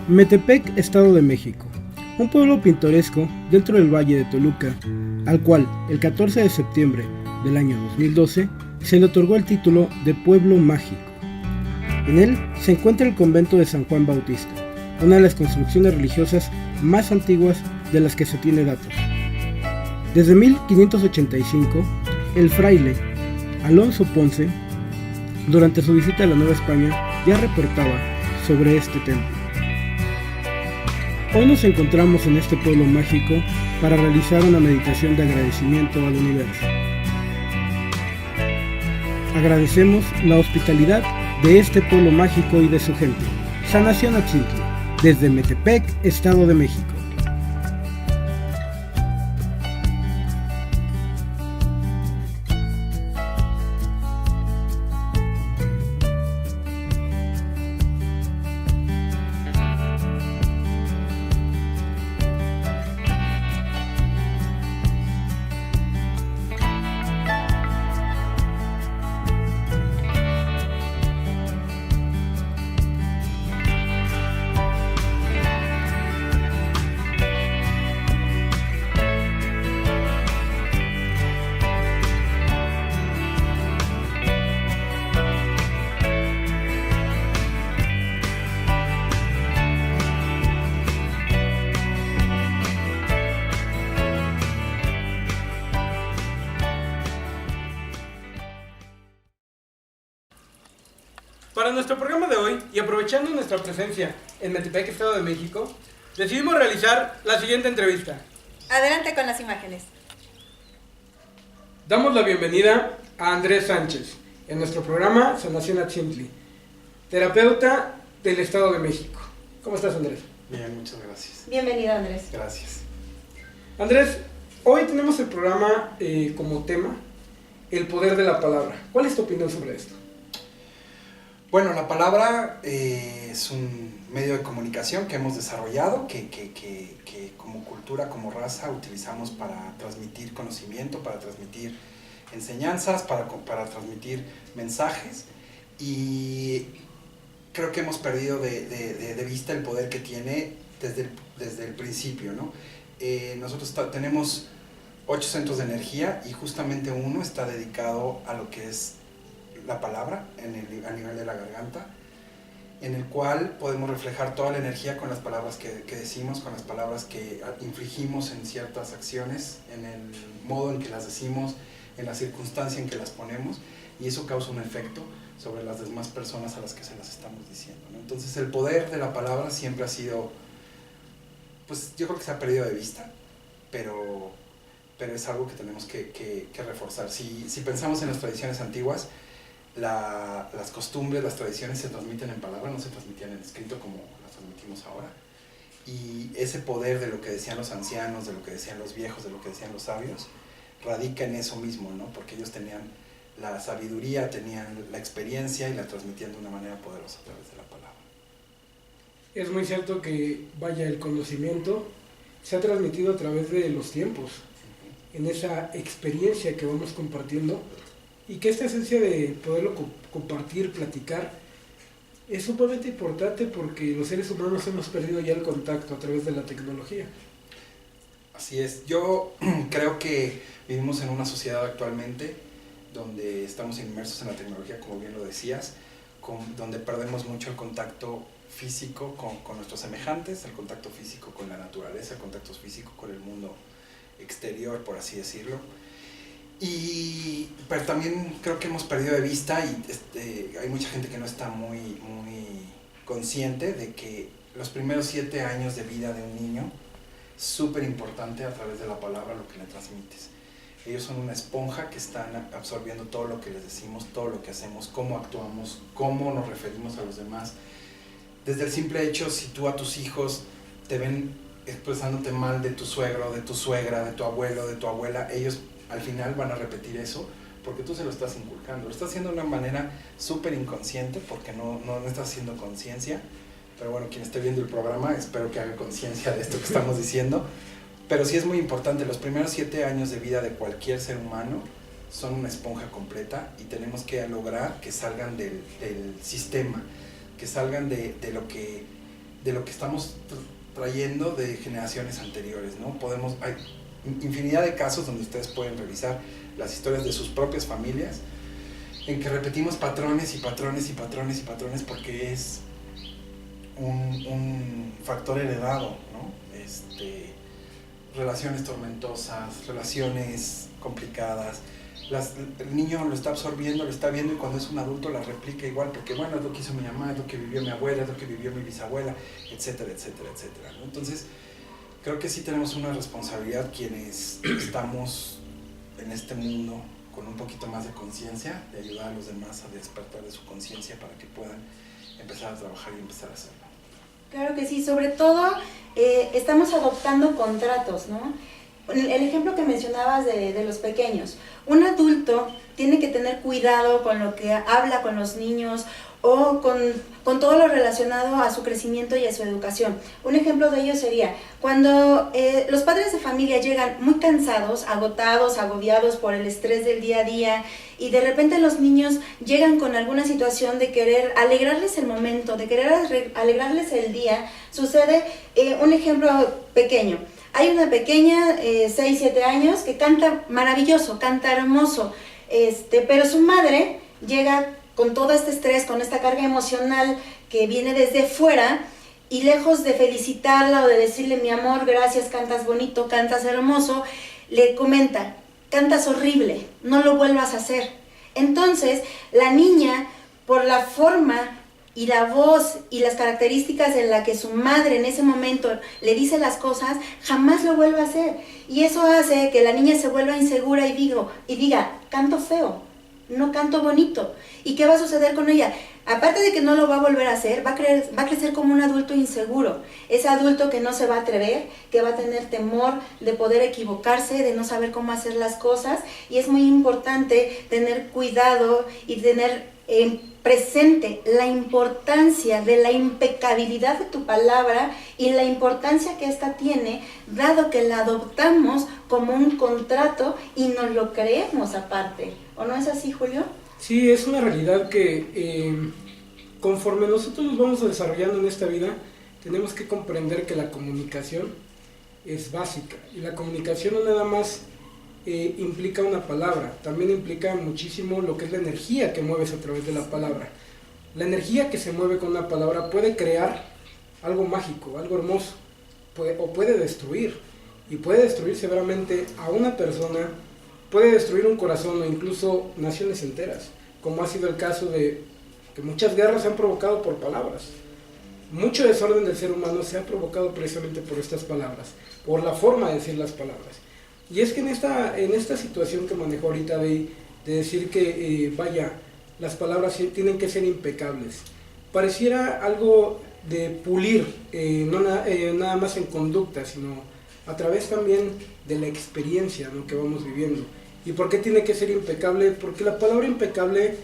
Metepec, Estado de México, un pueblo pintoresco dentro del Valle de Toluca, al cual el 14 de septiembre del año 2012 se le otorgó el título de Pueblo Mágico. En él se encuentra el convento de San Juan Bautista, una de las construcciones religiosas más antiguas de las que se tiene datos. Desde 1585, el fraile Alonso Ponce, durante su visita a la Nueva España, ya reportaba sobre este templo. Hoy nos encontramos en este pueblo mágico para realizar una meditación de agradecimiento al universo. Agradecemos la hospitalidad de este pueblo mágico y de su gente. Sanación Atzintli, desde Metepec, Estado de México. Para nuestro programa de hoy, y aprovechando nuestra presencia en Metepec, Estado de México, decidimos realizar la siguiente entrevista. Adelante con las imágenes. Damos la bienvenida a Andrés Sánchez en nuestro programa Sanación Atzintli, terapeuta del Estado de México. ¿Cómo estás, Andrés? Bien, muchas gracias. Bienvenido, Andrés. Gracias. Andrés, hoy tenemos el programa como tema el poder de la palabra. ¿Cuál es tu opinión sobre esto? Bueno, la palabra es un medio de comunicación que hemos desarrollado, que como cultura, como raza, utilizamos para transmitir conocimiento, para transmitir enseñanzas, para transmitir mensajes, y creo que hemos perdido de vista el poder que tiene desde el principio, ¿no? Nosotros tenemos 8 centros de energía y justamente uno está dedicado a lo que es la palabra a nivel de la garganta, en el cual podemos reflejar toda la energía con las palabras que decimos, con las palabras que infligimos en ciertas acciones, en el modo en que las decimos, en la circunstancia en que las ponemos, y eso causa un efecto sobre las demás personas a las que se las estamos diciendo, ¿no? Entonces el poder de la palabra siempre ha sido, pues yo creo que se ha perdido de vista, pero es algo que tenemos que reforzar. Si pensamos en las tradiciones antiguas, las costumbres, las tradiciones se transmiten en palabra, no se transmitían en escrito como las transmitimos ahora. Y ese poder de lo que decían los ancianos, de lo que decían los viejos, de lo que decían los sabios, radica en eso mismo, ¿no? Porque ellos tenían la sabiduría, tenían la experiencia y la transmitían de una manera poderosa a través de la palabra. Es muy cierto que, el conocimiento se ha transmitido a través de los tiempos, en esa experiencia que vamos compartiendo, y que esta esencia de poderlo compartir, platicar, es sumamente importante porque los seres humanos hemos perdido ya el contacto a través de la tecnología. Así es, yo creo que vivimos en una sociedad actualmente donde estamos inmersos en la tecnología, como bien lo decías, donde perdemos mucho el contacto físico con nuestros semejantes, el contacto físico con la naturaleza, el contacto físico con el mundo exterior, por así decirlo. Pero también creo que hemos perdido de vista, y hay mucha gente que no está muy consciente de que los primeros 7 años de vida de un niño es súper importante a través de la palabra lo que le transmites. Ellos son una esponja que están absorbiendo todo lo que les decimos, todo lo que hacemos, cómo actuamos, cómo nos referimos a los demás. Desde el simple hecho, si tú a tus hijos te ven expresándote mal de tu suegro, de tu suegra, de tu abuelo, de tu abuela, ellos al final van a repetir eso porque tú se lo estás inculcando. Lo estás haciendo de una manera súper inconsciente porque no estás haciendo conciencia. Pero bueno, quien esté viendo el programa, espero que haga conciencia de esto que estamos diciendo. Pero sí es muy importante, los primeros 7 años de vida de cualquier ser humano son una esponja completa y tenemos que lograr que salgan del sistema, que salgan de de lo que estamos trayendo de generaciones anteriores, ¿no? Hay infinidad de casos donde ustedes pueden revisar las historias de sus propias familias, en que repetimos patrones y patrones y patrones y patrones porque es un factor heredado, ¿no? Relaciones tormentosas, relaciones complicadas. El niño lo está absorbiendo, lo está viendo, y cuando es un adulto la replica igual, porque bueno, es lo que hizo mi mamá, es lo que vivió mi abuela, es lo que vivió mi bisabuela, etcétera, etcétera, etcétera, ¿no? Entonces, creo que sí tenemos una responsabilidad quienes estamos en este mundo con un poquito más de conciencia, de ayudar a los demás a despertar de su conciencia para que puedan empezar a trabajar y empezar a hacerlo. Claro que sí, sobre todo estamos adoptando contratos, ¿no? El ejemplo que mencionabas de los pequeños, un adulto tiene que tener cuidado con lo que habla con los niños o con todo lo relacionado a su crecimiento y a su educación. Un ejemplo de ello sería cuando los padres de familia llegan muy cansados, agotados, agobiados por el estrés del día a día, y de repente los niños llegan con alguna situación de querer alegrarles el momento, de querer alegrarles el día. Sucede un ejemplo pequeño. Hay una pequeña, 6, 7 años, que canta maravilloso, canta hermoso, pero su madre llega con todo este estrés, con esta carga emocional que viene desde fuera, y lejos de felicitarla o de decirle, mi amor, gracias, cantas bonito, cantas hermoso, le comenta, cantas horrible, no lo vuelvas a hacer. Entonces, la niña, por la forma y la voz y las características en la que su madre en ese momento le dice las cosas, jamás lo vuelve a hacer. Y eso hace que la niña se vuelva insegura y diga, canto feo, no canto bonito. ¿Y qué va a suceder con ella? Aparte de que no lo va a volver a hacer, va a crecer como un adulto inseguro. Ese adulto que no se va a atrever, que va a tener temor de poder equivocarse, de no saber cómo hacer las cosas. Y es muy importante tener cuidado y tener presente la importancia de la impecabilidad de tu palabra y la importancia que ésta tiene, dado que la adoptamos como un contrato y nos lo creemos aparte. ¿O no es así, Julio? Sí, es una realidad que conforme nosotros nos vamos desarrollando en esta vida, tenemos que comprender que la comunicación es básica. Y la comunicación no nada más implica una palabra, también implica muchísimo lo que es la energía que mueves a través de la palabra. La energía que se mueve con una palabra puede crear algo mágico, algo hermoso, o puede destruir, y puede destruir severamente a una persona, puede destruir un corazón o incluso naciones enteras, como ha sido el caso de que muchas guerras se han provocado por palabras. Mucho desorden del ser humano se ha provocado precisamente por estas palabras, por la forma de decir las palabras. Y es que en esta situación que manejó ahorita de decir que, las palabras tienen que ser impecables, pareciera algo de pulir, no nada más en conducta, sino a través también de la experiencia, ¿no?, que vamos viviendo. ¿Y por qué tiene que ser impecable? Porque la palabra impecable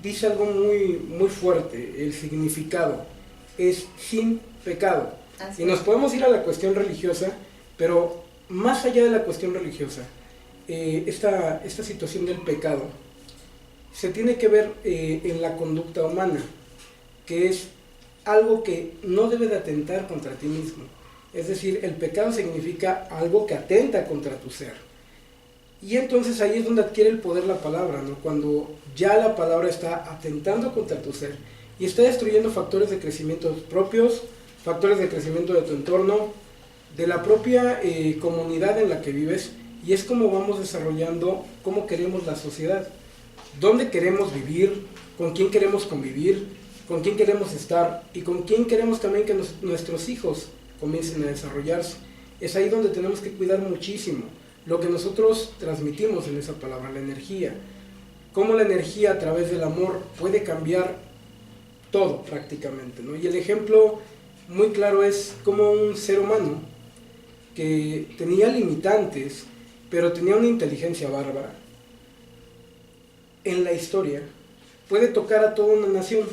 dice algo muy, muy fuerte, el significado es sin pecado. Y nos podemos ir a la cuestión religiosa, pero más allá de la cuestión religiosa, esta situación del pecado se tiene que ver en la conducta humana, que es algo que no debe de atentar contra ti mismo. Es decir, el pecado significa algo que atenta contra tu ser. Y entonces ahí es donde adquiere el poder la palabra, ¿no? Cuando ya la palabra está atentando contra tu ser y está destruyendo factores de crecimiento propios, factores de crecimiento de tu entorno, de la propia comunidad en la que vives, y es como vamos desarrollando cómo queremos la sociedad, dónde queremos vivir, con quién queremos convivir, con quién queremos estar y con quién queremos también que nuestros hijos comiencen a desarrollarse. Es ahí donde tenemos que cuidar muchísimo lo que nosotros transmitimos en esa palabra, la energía. Cómo la energía a través del amor puede cambiar todo prácticamente, ¿no? Y el ejemplo muy claro es como un ser humano que tenía limitantes, pero tenía una inteligencia bárbara, en la historia puede tocar a toda una nación,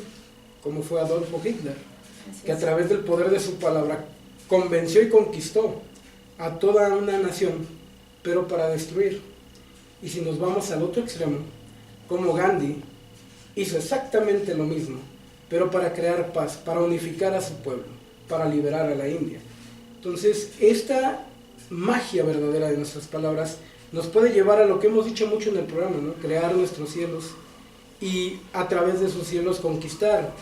como fue Adolfo Hitler, que a través del poder de su palabra convenció y conquistó a toda una nación, pero para destruir. Y si nos vamos al otro extremo, como Gandhi hizo exactamente lo mismo, pero para crear paz, para unificar a su pueblo. para liberar a la India. Entonces, esta magia verdadera de nuestras palabras nos puede llevar a lo que hemos dicho mucho en el programa, ¿no? Crear nuestros cielos y a través de esos cielos conquistar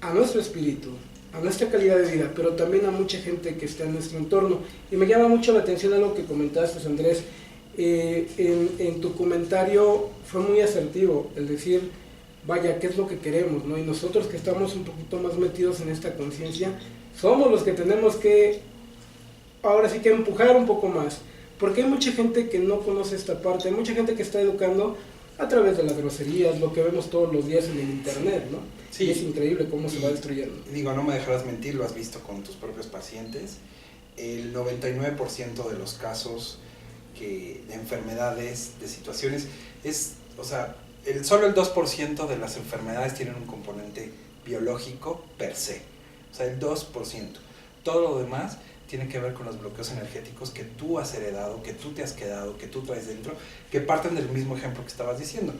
a nuestro espíritu, a nuestra calidad de vida, pero también a mucha gente que está en nuestro entorno. Y me llama mucho la atención algo que comentaste, Andrés. En tu comentario fue muy asertivo el decir, vaya, ¿qué es lo que queremos, ¿no? Y nosotros que estamos un poquito más metidos en esta conciencia, somos los que tenemos que, ahora sí que empujar un poco más, porque hay mucha gente que no conoce esta parte, hay mucha gente que está educando a través de las groserías, lo que vemos todos los días en el internet, ¿no? Sí. Y es increíble cómo se va destruyendo. Digo, no me dejarás mentir, lo has visto con tus propios pacientes. El 99% de los casos de enfermedades, de situaciones, solo el 2% de las enfermedades tienen un componente biológico per se. O sea, el 2%. Todo lo demás tiene que ver con los bloqueos energéticos que tú has heredado, que tú te has quedado, que tú traes dentro, que parten del mismo ejemplo que estabas diciendo.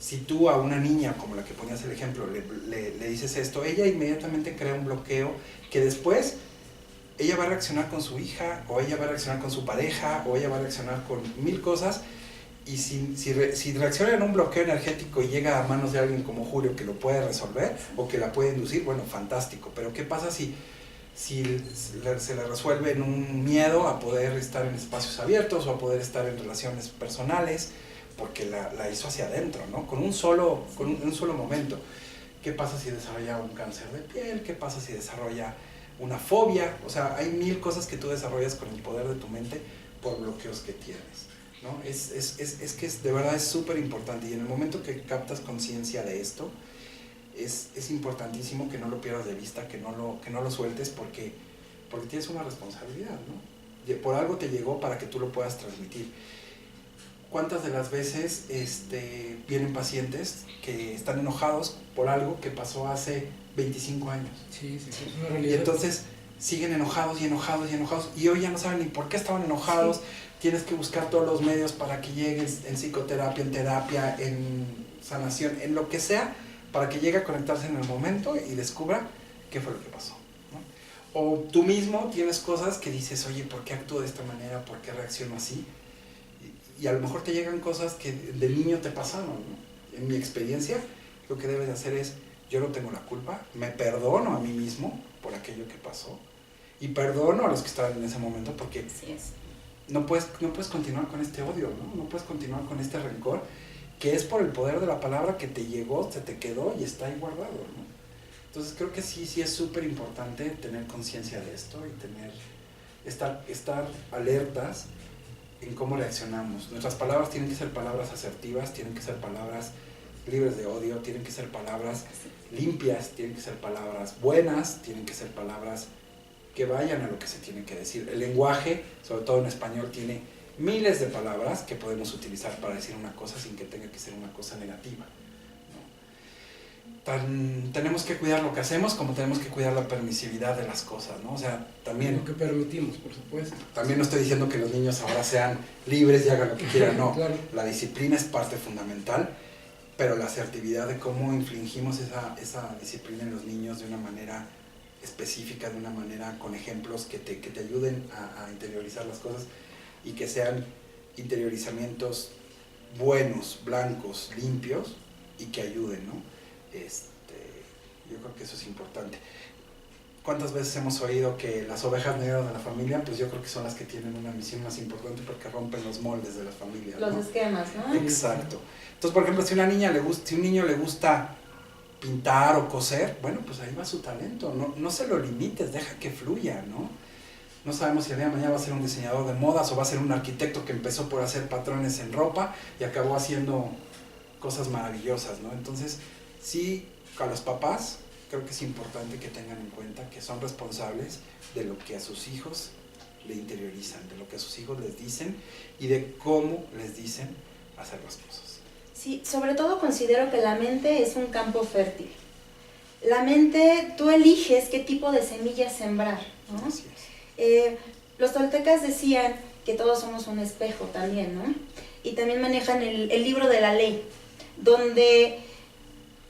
Si tú a una niña, como la que ponías el ejemplo, le dices esto, ella inmediatamente crea un bloqueo que después ella va a reaccionar con su hija, o ella va a reaccionar con su pareja, o ella va a reaccionar con 1000 cosas, y si reacciona en un bloqueo energético y llega a manos de alguien como Julio que lo puede resolver, o que la puede inducir, bueno, fantástico. Pero ¿qué pasa si se le resuelve en un miedo a poder estar en espacios abiertos o a poder estar en relaciones personales, porque la hizo hacia adentro, ¿no? Con un solo momento? ¿Qué pasa si desarrolla un cáncer de piel? ¿Qué pasa si desarrolla una fobia? O sea, hay 1000 cosas que tú desarrollas con el poder de tu mente por bloqueos que tienes, ¿no? De verdad es súper importante, y en el momento que captas conciencia de esto, es importantísimo que no lo pierdas de vista, que no lo sueltes, porque tienes una responsabilidad, ¿no? Por algo te llegó para que tú lo puedas transmitir. ¿Cuántas de las veces vienen pacientes que están enojados por algo que pasó hace 25 años? Sí, es una realidad. Y entonces siguen enojados y enojados y enojados, y hoy ya no saben ni por qué estaban enojados. Sí. Tienes que buscar todos los medios para que lleguen en psicoterapia, en terapia, en sanación, en lo que sea, para que llegue a conectarse en el momento y descubra qué fue lo que pasó, ¿no? O tú mismo tienes cosas que dices, oye, ¿por qué actúo de esta manera? ¿Por qué reacciono así? Y a lo mejor te llegan cosas que de niño te pasaron, ¿no? En mi experiencia, lo que debes de hacer es, yo no tengo la culpa, me perdono a mí mismo por aquello que pasó, y perdono a los que estaban en ese momento, porque no puedes continuar con este odio, ¿no? No puedes continuar con este rencor, que es por el poder de la palabra que te llegó, se te quedó y está ahí guardado, ¿no? Entonces creo que sí es súper importante tener conciencia de esto y estar alertas en cómo reaccionamos. Nuestras palabras tienen que ser palabras asertivas, tienen que ser palabras libres de odio, tienen que ser palabras limpias, tienen que ser palabras buenas, tienen que ser palabras que vayan a lo que se tiene que decir. El lenguaje, sobre todo en español, tiene miles de palabras que podemos utilizar para decir una cosa sin que tenga que ser una cosa negativa, ¿no? Tenemos que cuidar lo que hacemos como tenemos que cuidar la permisividad de las cosas, ¿no? O sea, también... Lo que permitimos, por supuesto. También no estoy diciendo que los niños ahora sean libres y hagan lo que quieran, no. Claro. La disciplina es parte fundamental, pero la asertividad de cómo infligimos esa disciplina en los niños de una manera específica, de una manera con ejemplos que te ayuden a interiorizar las cosas, y que sean interiorizamientos buenos, blancos, limpios, y que ayuden, ¿no? Yo creo que eso es importante. ¿Cuántas veces hemos oído que las ovejas negras de la familia, pues yo creo que son las que tienen una misión más importante porque rompen los moldes de las familias, ¿no? Los esquemas, ¿no? Exacto. Entonces, por ejemplo, si a un niño le gusta pintar o coser, bueno, pues ahí va su talento. No se lo limites, deja que fluya, ¿no? No sabemos si el día de mañana va a ser un diseñador de modas o va a ser un arquitecto que empezó por hacer patrones en ropa y acabó haciendo cosas maravillosas, ¿no? Entonces, sí, a los papás creo que es importante que tengan en cuenta que son responsables de lo que a sus hijos le interiorizan, de lo que a sus hijos les dicen y de cómo les dicen hacer las cosas. Sí, sobre todo considero que la mente es un campo fértil. La mente, tú eliges qué tipo de semillas sembrar, ¿no? Así es. Los toltecas decían que todos somos un espejo también, ¿no? Y también manejan el libro de la ley, donde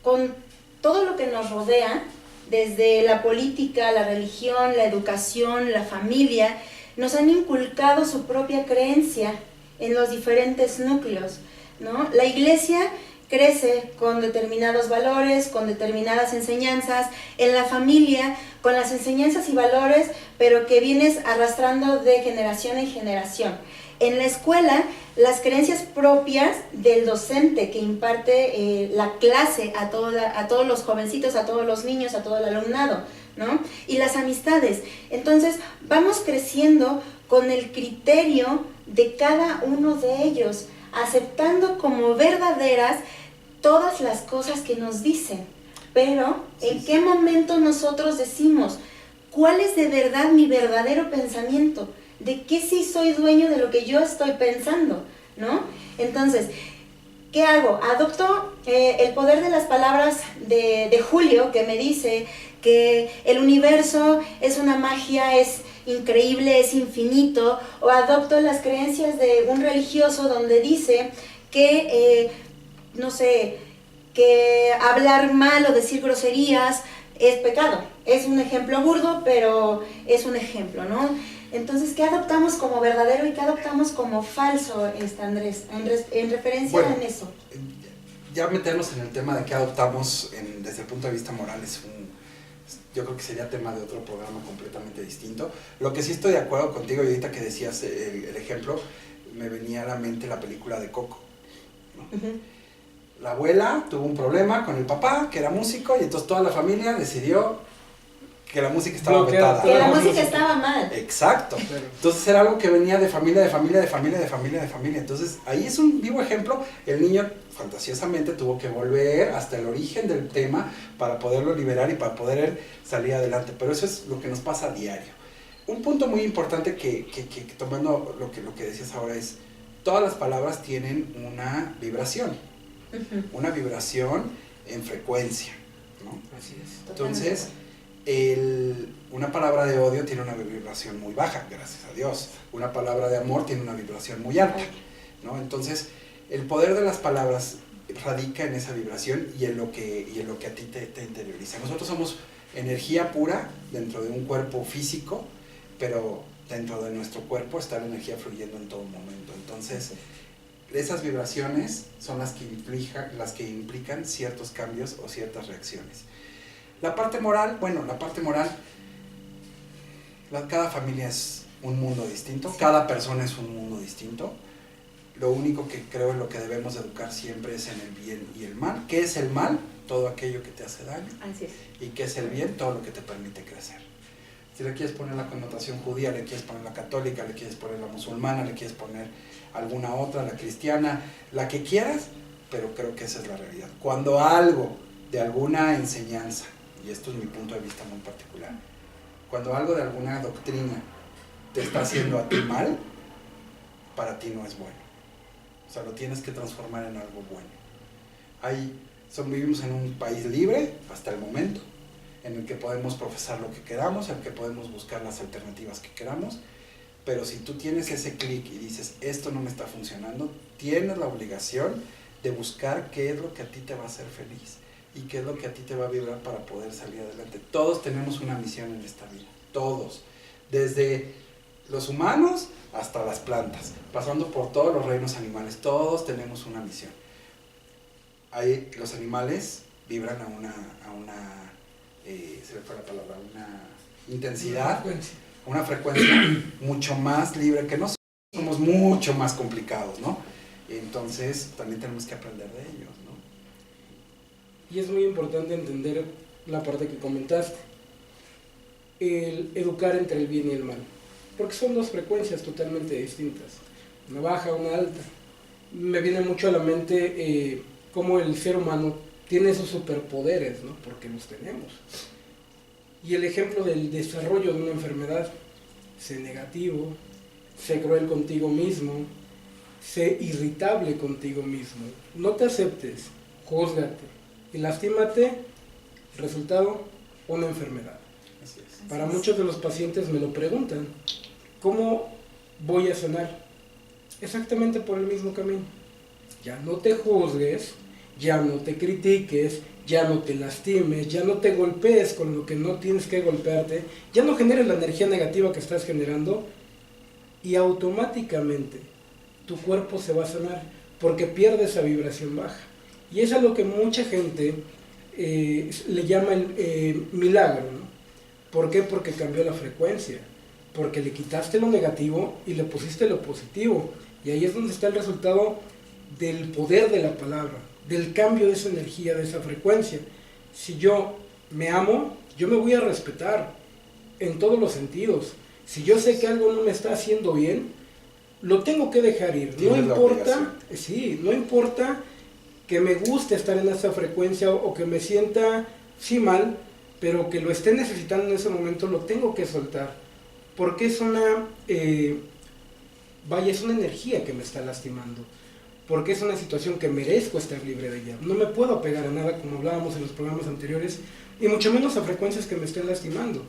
con todo lo que nos rodea desde la política, la religión, la educación, la familia, nos han inculcado su propia creencia en los diferentes núcleos, ¿no? La iglesia crece con determinados valores, con determinadas enseñanzas, en la familia con las enseñanzas y valores, pero que vienes arrastrando de generación en generación. En la escuela, las creencias propias del docente que imparte la clase a todos los jovencitos, a todos los niños, a todo el alumnado, ¿no? Y las amistades. Entonces, vamos creciendo con el criterio de cada uno de ellos, aceptando como verdaderas todas las cosas que nos dicen. Pero, ¿en qué momento nosotros decimos cuál es de verdad mi verdadero pensamiento? ¿De qué sí soy dueño de lo que yo estoy pensando? ¿No? Entonces, ¿qué hago? Adopto el poder de las palabras de Julio, que me dice que el universo es una magia, es increíble, es infinito, o adopto las creencias de un religioso donde dice que, no sé, que hablar mal o decir groserías es pecado. Es un ejemplo burdo, pero es un ejemplo, ¿no? Entonces, ¿qué adoptamos como verdadero y qué adoptamos como falso, Andrés? En referencia bueno, en eso. Ya meternos en el tema de qué adoptamos desde el punto de vista moral yo creo que sería tema de otro programa completamente distinto. Lo que sí estoy de acuerdo contigo, y ahorita que decías el ejemplo, me venía a la mente la película de Coco, ¿no? Uh-huh. La abuela tuvo un problema con el papá, que era músico, y entonces toda la familia decidió que la música estaba vetada. Que la música estaba mal. Exacto. Entonces era algo que venía de familia, de familia, de familia, de familia, de familia. Entonces ahí es un vivo ejemplo. El niño fantasiosamente tuvo que volver hasta el origen del tema para poderlo liberar y para poder salir adelante. Pero eso es lo que nos pasa a diario. Un punto muy importante que tomando lo que decías ahora es, todas las palabras tienen una vibración. Uh-huh. Una vibración en frecuencia, ¿no? Así es. Entonces, una palabra de odio tiene una vibración muy baja, gracias a Dios. Una palabra de amor tiene una vibración muy alta, ¿no? Entonces, el poder de las palabras radica en esa vibración y en lo que a ti te interioriza. Nosotros somos energía pura dentro de un cuerpo físico, pero dentro de nuestro cuerpo está la energía fluyendo en todo momento. Entonces, esas vibraciones son las que implican ciertos cambios o ciertas reacciones. La parte moral, cada familia es un mundo distinto, cada persona es un mundo distinto. Lo único que creo en lo que debemos educar siempre es en el bien y el mal. ¿Qué es el mal? Todo aquello que te hace daño. Así es. ¿Y qué es el bien? Todo lo que te permite crecer. Si le quieres poner la connotación judía, le quieres poner la católica, le quieres poner la musulmana, le quieres poner alguna otra, la cristiana, la que quieras, pero creo que esa es la realidad. Cuando algo de alguna enseñanza, y esto es mi punto de vista muy particular, cuando algo de alguna doctrina te está haciendo a ti mal, para ti no es bueno. O sea, lo tienes que transformar en algo bueno. Vivimos en un país libre hasta el momento, en el que podemos profesar lo que queramos, en el que podemos buscar las alternativas que queramos, pero si tú tienes ese clic y dices, esto no me está funcionando, tienes la obligación de buscar qué es lo que a ti te va a hacer feliz y qué es lo que a ti te va a vibrar para poder salir adelante. Todos tenemos una misión en esta vida, todos, desde los humanos hasta las plantas, pasando por todos los reinos animales, todos tenemos una misión. Los animales vibran a una se me fue la palabra, una intensidad, una frecuencia mucho más libre que nosotros, somos mucho más complicados, ¿no? Entonces también tenemos que aprender de ellos, ¿no? Y es muy importante entender la parte que comentaste, el educar entre el bien y el mal, porque son dos frecuencias totalmente distintas, una baja, una alta. Me viene mucho a la mente cómo el ser humano tiene esos superpoderes, ¿no? Porque los tenemos. Y el ejemplo del desarrollo de una enfermedad, sé negativo, sé cruel contigo mismo, sé irritable contigo mismo, no te aceptes, júzgate y lastímate, resultado, una enfermedad. Así es. Para muchos de los pacientes me lo preguntan, ¿cómo voy a sanar? Exactamente por el mismo camino. Ya no te juzgues ya no te critiques, ya no te lastimes, ya no te golpees con lo que no tienes que golpearte, ya no generes la energía negativa que estás generando y automáticamente tu cuerpo se va a sanar porque pierde esa vibración baja. Y eso es lo que mucha gente le llama el milagro, ¿no? ¿Por qué? Porque cambió la frecuencia, porque le quitaste lo negativo y le pusiste lo positivo. Y ahí es donde está el resultado del poder de la palabra, del cambio de esa energía, de esa frecuencia. Si yo me amo, yo me voy a respetar en todos los sentidos. Si yo sé que algo no me está haciendo bien, lo tengo que dejar ir. No importa, sí, no importa que me guste estar en esa frecuencia o que me sienta sí mal, pero que lo esté necesitando en ese momento, lo tengo que soltar. Porque es una, es una energía que me está lastimando. Porque es una situación que merezco estar libre de ella. No me puedo apegar a nada, como hablábamos en los programas anteriores, y mucho menos a frecuencias que me estén lastimando.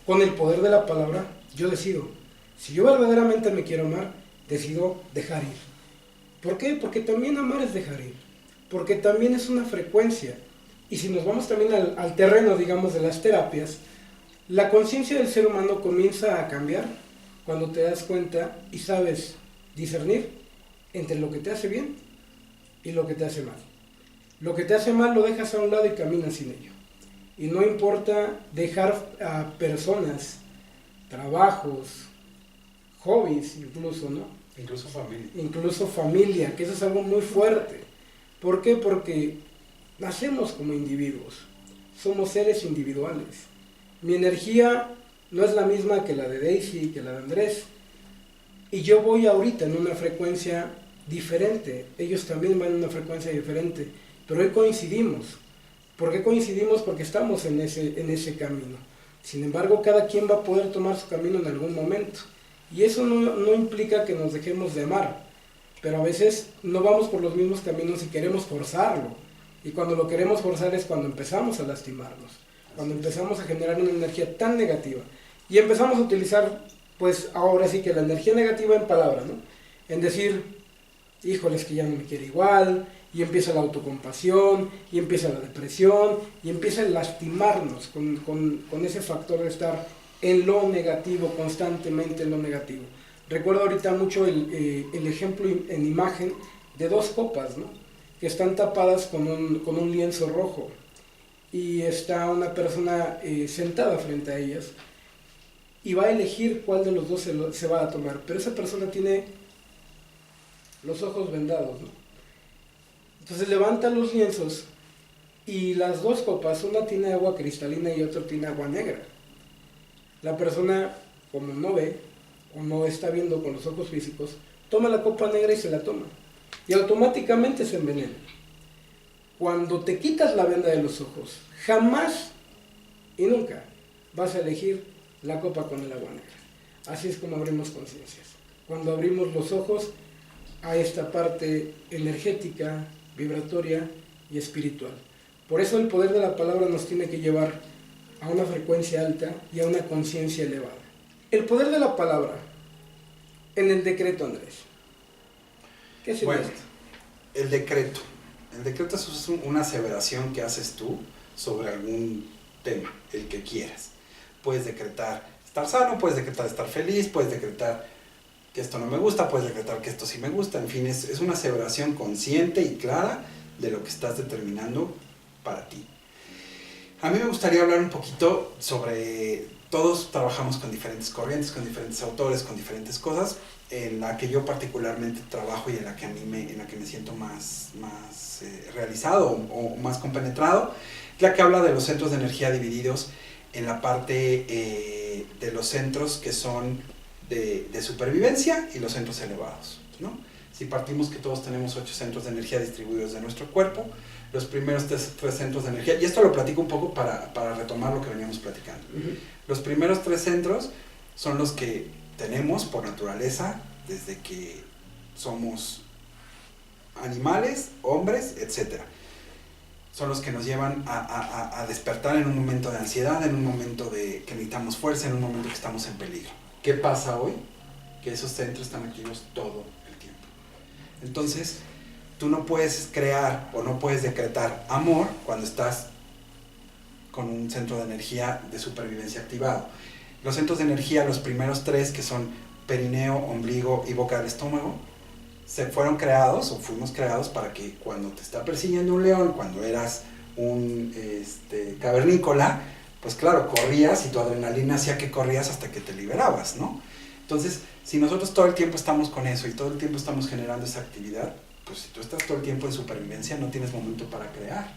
Con el poder de la palabra, yo decido. Si yo verdaderamente me quiero amar, decido dejar ir. ¿Por qué? Porque también amar es dejar ir. Porque también es una frecuencia. Y si nos vamos también al terreno, digamos, de las terapias, la conciencia del ser humano comienza a cambiar cuando te das cuenta y sabes discernir entre lo que te hace bien y lo que te hace mal. Lo que te hace mal lo dejas a un lado y caminas sin ello. Y no importa dejar a personas, trabajos, hobbies incluso, ¿no? Incluso familia. Incluso familia, que eso es algo muy fuerte. ¿Por qué? Porque nacemos como individuos, somos seres individuales. Mi energía no es la misma que la de Daisy, que la de Andrés. Y yo voy ahorita en una frecuencia diferente, ellos también van en una frecuencia diferente, pero hoy coincidimos. ¿Por qué coincidimos? Porque estamos en ese camino. Sin embargo, cada quien va a poder tomar su camino en algún momento. Y eso no implica que nos dejemos de amar, pero a veces no vamos por los mismos caminos y queremos forzarlo. Y cuando lo queremos forzar es cuando empezamos a lastimarnos, cuando empezamos a generar una energía tan negativa. Y empezamos a utilizar, pues ahora sí que la energía negativa en palabras, ¿no? En decir, híjole, es que ya no me quiere igual, y empieza la autocompasión, y empieza la depresión, y empieza a lastimarnos con ese factor de estar en lo negativo, constantemente en lo negativo. Recuerdo ahorita mucho el ejemplo en imagen de dos copas, ¿no? Que están tapadas con un lienzo rojo, y está una persona sentada frente a ellas, y va a elegir cuál de los dos se va a tomar, pero esa persona tiene los ojos vendados, ¿no? Entonces levanta los lienzos y las dos copas, una tiene agua cristalina y otra tiene agua negra. La persona, como no ve o no está viendo con los ojos físicos, toma la copa negra y se la toma. Y automáticamente se envenena. Cuando te quitas la venda de los ojos, jamás y nunca vas a elegir la copa con el agua negra. Así es como abrimos conciencias. Cuando abrimos los ojos a esta parte energética, vibratoria y espiritual. Por eso el poder de la palabra nos tiene que llevar a una frecuencia alta y a una conciencia elevada. El poder de la palabra en el decreto, Andrés. ¿Qué sería esto? El decreto. El decreto es una aseveración que haces tú sobre algún tema, el que quieras. Puedes decretar estar sano, puedes decretar estar feliz, puedes decretar que esto no me gusta, puedes decretar que esto sí me gusta. En fin, es una aseveración consciente y clara de lo que estás determinando para ti. A mí me gustaría hablar un poquito sobre... Todos trabajamos con diferentes corrientes, con diferentes autores, con diferentes cosas. En la que yo particularmente trabajo y en la que me siento más realizado o más compenetrado, es la que habla de los centros de energía divididos en la parte de los centros que son de supervivencia y los centros elevados, ¿no? Si partimos que todos tenemos 8 centros de energía distribuidos de nuestro cuerpo, los primeros 3 centros de energía, y esto lo platico un poco para retomar lo que veníamos platicando. Los primeros 3 centros son los que tenemos por naturaleza desde que somos animales, hombres, etc. Son los que nos llevan a despertar en un momento de ansiedad, en un momento de que necesitamos fuerza, en un momento que estamos en peligro. ¿Qué pasa hoy? Que esos centros están activos todo el tiempo. Entonces, Tú no puedes crear o no puedes decretar amor cuando estás con un centro de energía de supervivencia activado. Los centros de energía, los primeros 3, que son perineo, ombligo y boca del estómago, se fueron creados o fuimos creados para que cuando te está persiguiendo un león, cuando eras un cavernícola, pues claro, corrías y tu adrenalina hacía que corrías hasta que te liberabas, ¿no? Entonces, si nosotros todo el tiempo estamos con eso y todo el tiempo estamos generando esa actividad, pues si tú estás todo el tiempo en supervivencia, no tienes momento para crear,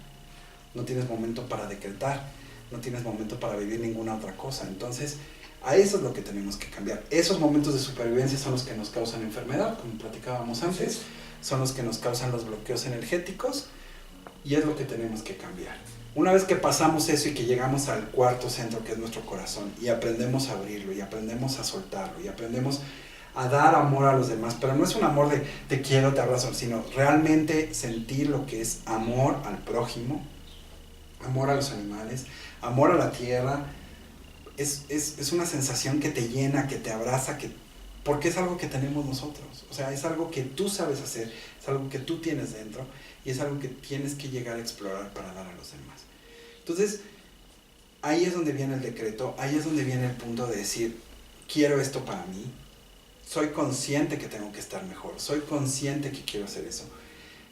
no tienes momento para decretar, no tienes momento para vivir ninguna otra cosa. Entonces, a eso es lo que tenemos que cambiar. Esos momentos de supervivencia son los que nos causan enfermedad, como platicábamos antes, son los que nos causan los bloqueos energéticos, y es lo que tenemos que cambiar. Una vez que pasamos eso y que llegamos al cuarto centro, que es nuestro corazón, y aprendemos a abrirlo, y aprendemos a soltarlo, y aprendemos a dar amor a los demás, pero no es un amor de te quiero, te abrazo, sino realmente sentir lo que es amor al prójimo, amor a los animales, amor a la tierra. Es una sensación que te llena, que te abraza, porque es algo que tenemos nosotros. O sea, es algo que tú sabes hacer, es algo que tú tienes dentro, y es algo que tienes que llegar a explorar para dar a los demás. Entonces, ahí es donde viene el decreto, ahí es donde viene el punto de decir, quiero esto para mí, soy consciente que tengo que estar mejor, soy consciente que quiero hacer eso.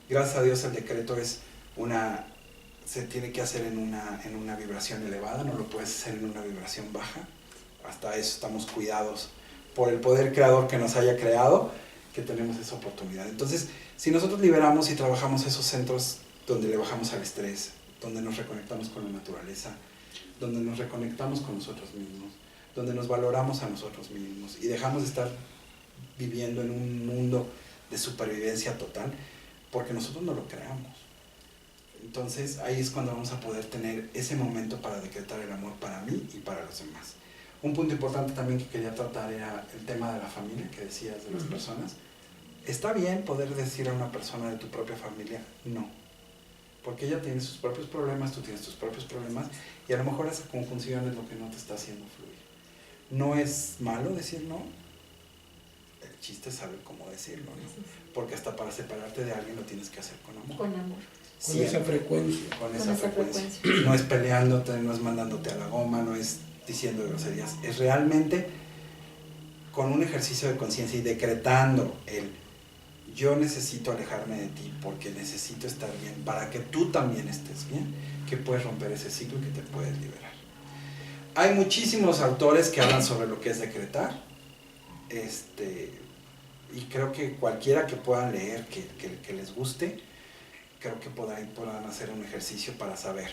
Gracias a Dios el decreto se tiene que hacer en una vibración elevada, no lo puedes hacer en una vibración baja. Hasta eso estamos cuidados por el poder creador que nos haya creado, que tenemos esa oportunidad. Entonces, si nosotros liberamos y trabajamos esos centros donde le bajamos al estrés, donde nos reconectamos con la naturaleza, donde nos reconectamos con nosotros mismos, donde nos valoramos a nosotros mismos y dejamos de estar viviendo en un mundo de supervivencia total, porque nosotros no lo creamos. Entonces ahí es cuando vamos a poder tener ese momento para decretar el amor para mí y para los demás. Un punto importante también que quería tratar era el tema de la familia, que decías de las personas. ¿Está bien poder decir a una persona de tu propia familia no? Porque ella tiene sus propios problemas, tú tienes tus propios problemas, y a lo mejor esa confusión es lo que no te está haciendo fluir. No es malo decir no, el chiste es saber cómo decirlo, ¿no? Porque hasta para separarte de alguien lo tienes que hacer con amor. Con amor. Con esa frecuencia. Con esa frecuencia. No es peleándote, no es mandándote a la goma, no es diciendo groserías. Es realmente con un ejercicio de conciencia y decretando el yo necesito alejarme de ti porque necesito estar bien para que tú también estés bien, que puedes romper ese ciclo y que te puedes liberar. Hay muchísimos autores que hablan sobre lo que es decretar, y creo que cualquiera que puedan leer, que les guste, creo que podrán hacer un ejercicio para saber.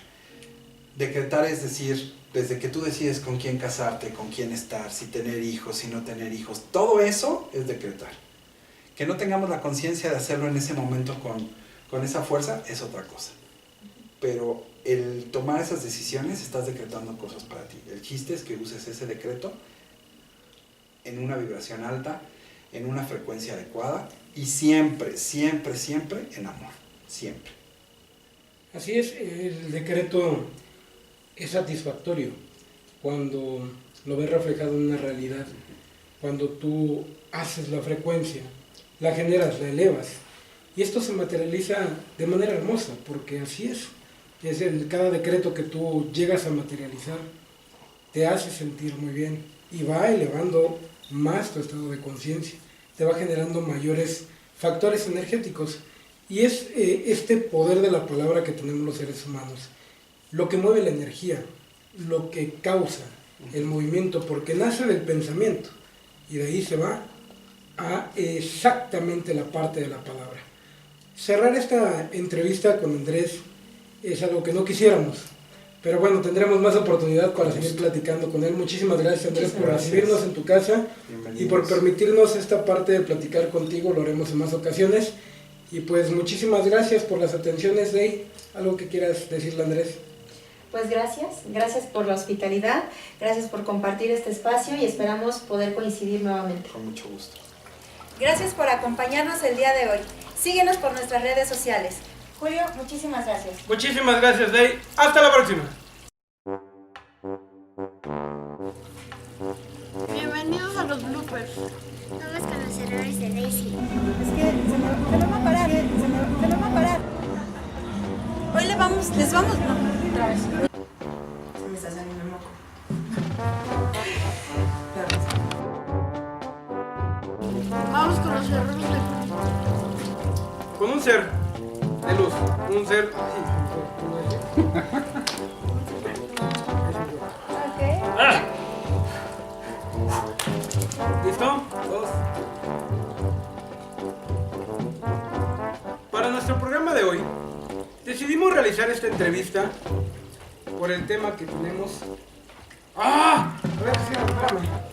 Decretar es decir, desde que tú decides con quién casarte, con quién estar, si tener hijos, si no tener hijos, todo eso es decretar. Que no tengamos la conciencia de hacerlo en ese momento con esa fuerza es otra cosa. Pero el tomar esas decisiones, estás decretando cosas para ti. El chiste es que uses ese decreto en una vibración alta, en una frecuencia adecuada y siempre, siempre, siempre en amor. Siempre. Así es, el decreto es satisfactorio cuando lo ves reflejado en una realidad, cuando tú haces la frecuencia, la generas, la elevas, y esto se materializa de manera hermosa, porque así es cada decreto que tú llegas a materializar, te hace sentir muy bien, y va elevando más tu estado de conciencia, te va generando mayores factores energéticos, y es este poder de la palabra que tenemos los seres humanos, lo que mueve la energía, lo que causa el movimiento, porque nace del pensamiento, y de ahí se va a exactamente la parte de la palabra. Cerrar esta entrevista con Andrés es algo que no quisiéramos, pero bueno, tendremos más oportunidad para seguir platicando con él. Muchísimas gracias, Andrés, por recibirnos en tu casa y por permitirnos esta parte de platicar contigo. Lo haremos en más ocasiones. Y pues muchísimas gracias por las atenciones, Dey. ¿Algo que quieras decirle, Andrés? Pues gracias por la hospitalidad, gracias por compartir este espacio y esperamos poder coincidir nuevamente. Con mucho gusto. Gracias por acompañarnos el día de hoy. Síguenos por nuestras redes sociales. Julio, muchísimas gracias. Muchísimas gracias, Dey. Hasta la próxima. Bienvenidos a los bloopers. Vamos con los errores de Daisy. Es que se me ocurrió no parar. les vamos... No, otra vez. Se me está saliendo el moco. Vamos con los errores de Con un ser de luz, un ser... ¡Ah! ¿Listo? Dos. Para nuestro programa de hoy, decidimos realizar esta entrevista por el tema que tenemos. ¡Ah! A ver, sí, espérame.